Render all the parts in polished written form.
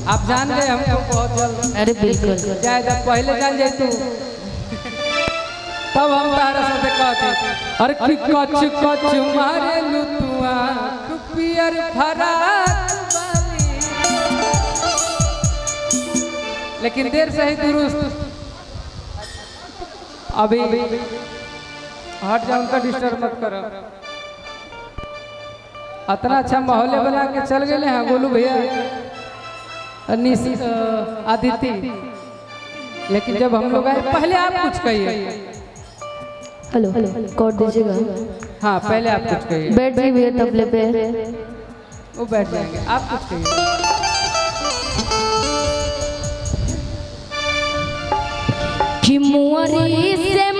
आप जान गए हमको बहुत जल्द। अरे बिल्कुल जाए जब पहले जान जाए तू तब हम तारा से कहते अरे कि कच कच मारे लुतुआ पियर फराक वाली। लेकिन देर से ही दुरुस्त अभी हट जाओ, उनका डिस्टर्ब मत करो। इतना अच्छा माहौल बना के चल गए हैं गोलू भैया आदित्य। लेकिन जब हम लोग आए पहले आप कुछ कहिए। हेलो कोड दीजिएगा। हाँ पहले आप कुछ कहिए। बैठ जाइए भैया तबले पे। वो बैठ जाएंगे, आप कुछ कहिए। कि मुअरी से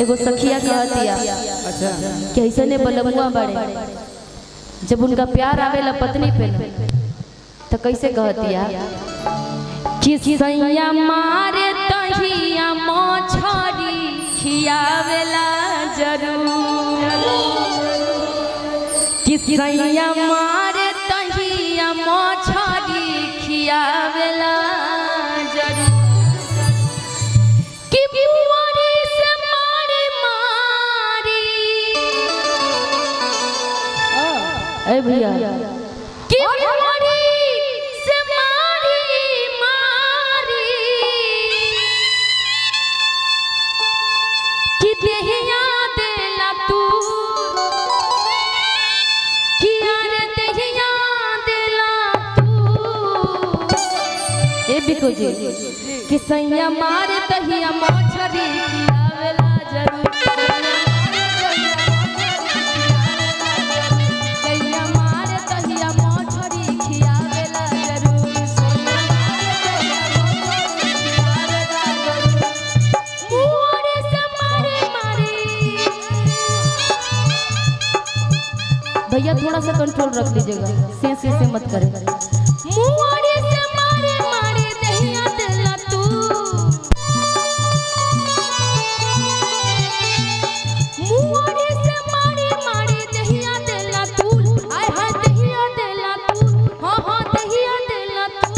एगो सखिया कहतिया अच्छा कि ऐसे ने बलमुआ बड़े जब उनका प्यार आवेला पत्नी पे तो कैसे कहतिया कि सैया मारे तहिया मछरी खियावेला जरूर। कि सैया मारे तहिया मछरी खियावेला जरूर। अरे भैया कि मुअरी से मारी मारी कि देहिया देला तू कि यार देहिया देला तू। ए बिको जी कि सैया मारे तहिया मछरी खियावेला जरूर। भैया थोड़ा सा कंट्रोल रख लीजिएगा, से मत करें। मुअरी से मारे मारे दहिया देला तू। मुअरी से मारे मारे दहिया देला तू। आय हाय दहिया देला तू। हां हां दहिया देला तू।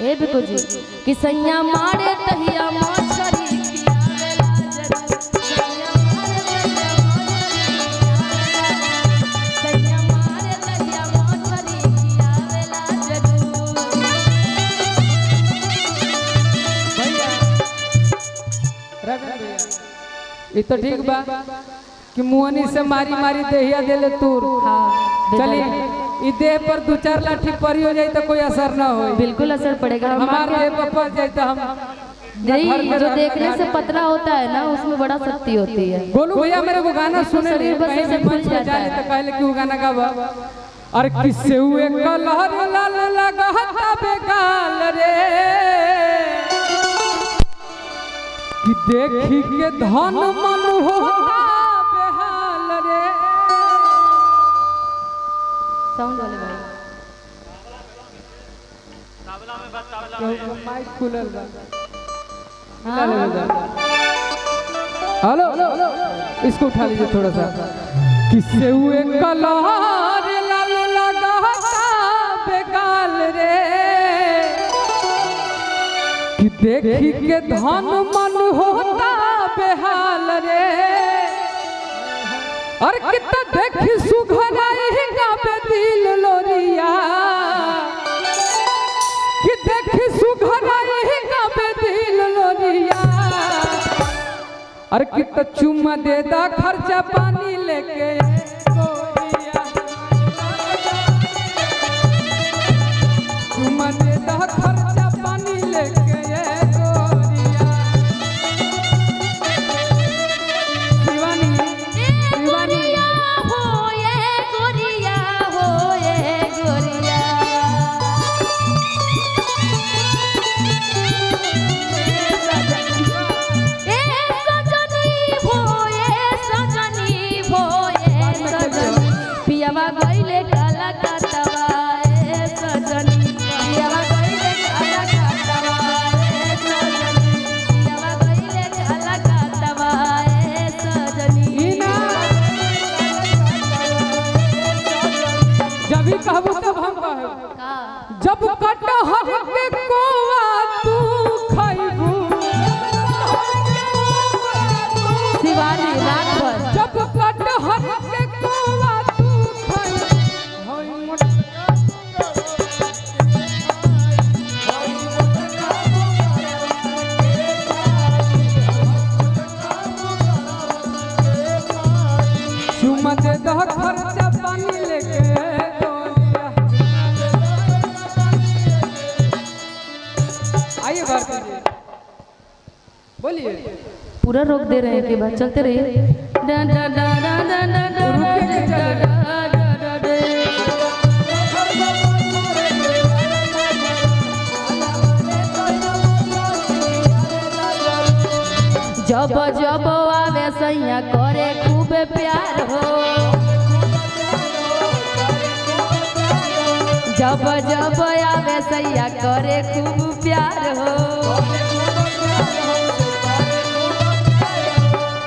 ए बिको जी कि सैया मारे दहिया मछरी ये तो ठीक बा कि मुहनी से मारी मारी देहिया देले तूर। हाँ चलिए ये देह पर दो चार लाठी परी हो जाए तो कोई असर ना हो। बिल्कुल असर पड़ेगा। हमारे देह पर पड़ जाए तो हम नहीं, जो देखने से पतला होता है ना उसमें बड़ा शक्ति होती है। बोलू भैया मेरे को गाना सुने कहीं भी मंच पे जाए तो कहले कि वो गाना गावा। और किससे हुए कलहर लाल लगाता बेगाल रे कि देखी के धन मन होता बेहाल रे। साउंड वाले भाई ताबला में बात ताबला में माइक खुलल बा। हेलो इसको उठा लीजिए थोड़ा सा। किससे हुए कलहर लाल लगाता बेगाल रे कि देखी के धन मन होता बेहाल रे। और कितना देखी सुघराई गावे दिल लोरिया कि देखी सुघराई गावे दिल लोरिया। और कितना चुम्मा दे दा खर्चा पानी लेके गोरिया। चुम्मा दे दा खर्चा पानी लेके पियावा गइले काला काटवा ए सजनी पियावा गइले काला काटवा ए सजनी पियावा गइले काला काटवा ए सजनी जब भी कहबो तब हम कहब का जब कटहर के कोवा तू खइबू शिवानी रात भर जब कटहर के कोवा तू खइबू चुमा दे दह खर्चा पानी लेके आइए भारती जी बोलिए पूरा रोक दे रहे हैं कि बात चलते रहिए डा डा डा डा डा डा डा रुके के चले। डा डा डा डा। जब जब आवे सैया करे खूब प्यार हो जब जब आवे सैया करे खूब प्यार हो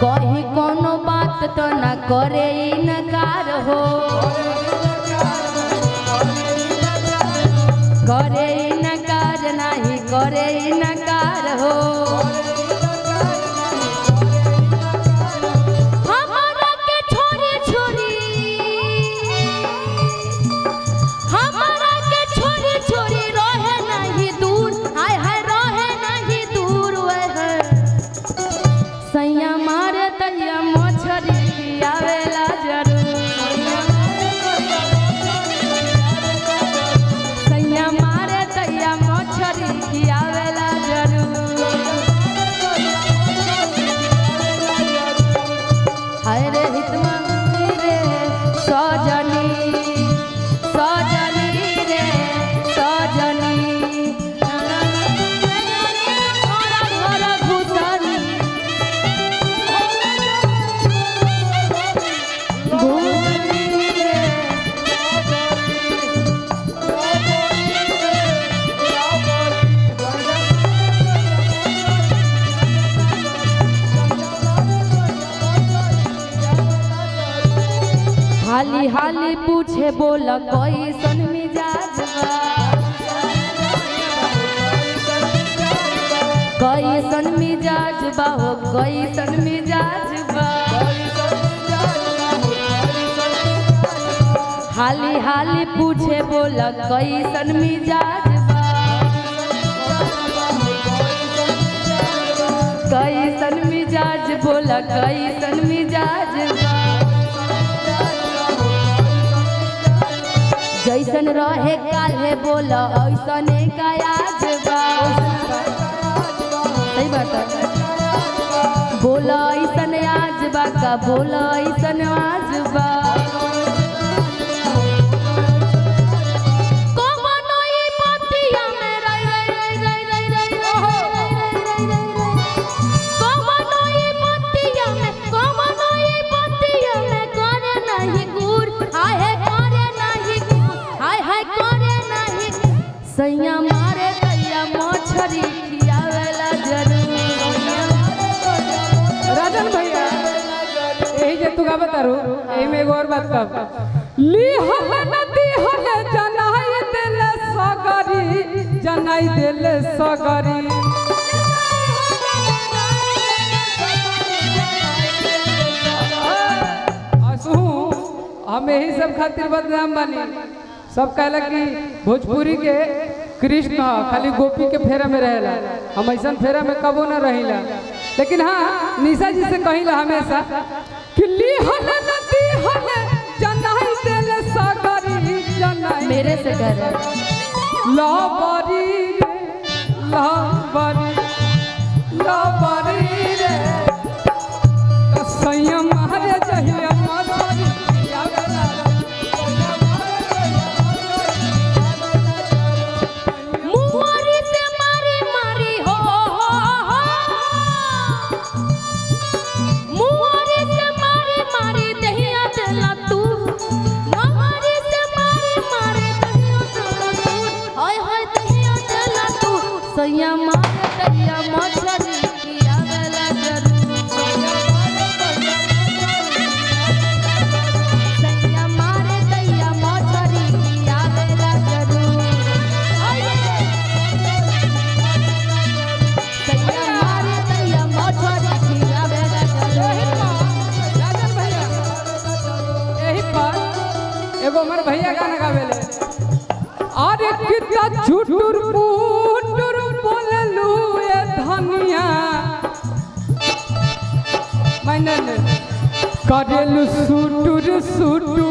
कहीं कोनो बात तो न करे इनकार हो करे इनकार नहीं करे इनकार हो हमारा के छोरी छोरी हमारा के छोरी छोरी रहे नहीं दूर हाय हाय रहे नहीं दूर वह सैया मारे तैया मछरी आवेला जरूर सैया मारे तैया मछरी आवेला जरूर हाय रे हितमा रे सजनी सजनी रे सजनी घर घर घुसनी घूमनी रे हाली हाली पूछे बोला कैसन मिजाज बा कैसन मिजाज बा हो कैसन मिजाज बा हाली हाली पूछे बोला कैसन मिजाज बा कैसन मिजाज बोला कैसन मिजाज बा जैसन रहे काले बोला ऐसने का आज बा सही बात है बोला ऐसन आज बा का बोला ऐसन आज बा सैया मारे तैया मछरी खियावेला जरूर राजन भैया यही जे तू गावत तारू एही में एगो और बात कह ली हल नदी हल जनाई देले सगरी जनाई देले सगरी असू हम यही सब खातिर बदनाम बनी सब कहला कि भोजपुरी के कृष्ण खाली गोपी के फेरा में रहेला हम ऐसा फेरा में कबो न रहिला लेकिन हाँ निशा जी से कहिला हमेशा कि ली हल नदी हल जनाई देले सगरी जनाई मेरे से कर लाबरी लाबरी लाबरी रे संयम हरे जहिया मछरी आवेला मुहरी से मारी सैया मारे दैया मछली खियावेला जरूर सैया मारे दैया मछली खियावेला जरूर सैया मारे दैया मछली खियावेला जरूर। राजन भैया यही पर एगो हमर भैया गाना गावेले अरे कितना झूठुर पुटुर बोललू ए धनिया मैंने करेलू सुटुर सुटुर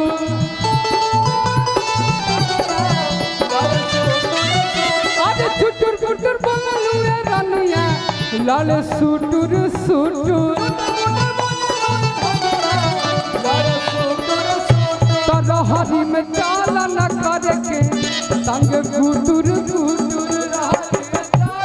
अरे झूठुर पुटुर बोललू ए धनिया लाल सुटुर सुटुर हरी में चाल न करे के संग गुटुर